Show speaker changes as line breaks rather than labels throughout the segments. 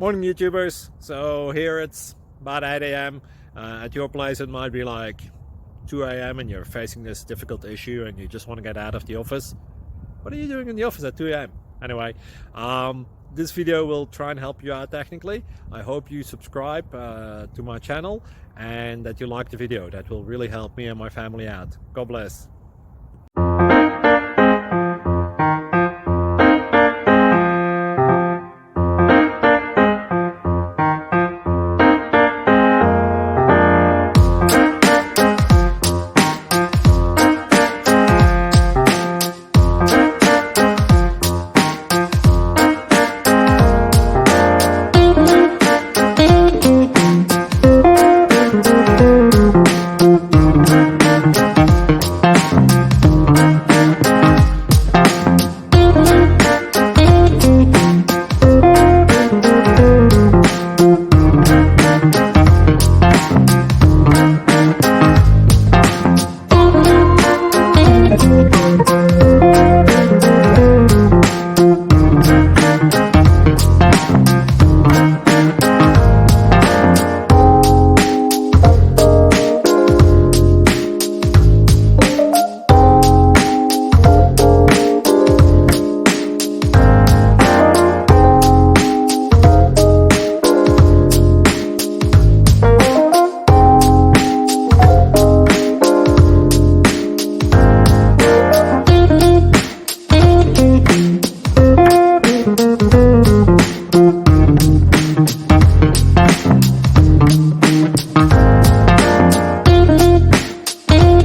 Morning YouTubers. So here it's about 8 a.m. At your place it might be like 2 a.m. and you're facing this difficult issue and you just want to get out of the office. What are you doing in the office at 2 a.m.? Anyway, this video will try and help you out technically. I hope you subscribe to my channel and that you like the video. That will really help me and my family out. God bless.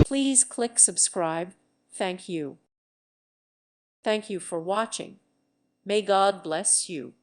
Please click subscribe. Thank you. Thank you for watching. May God bless you.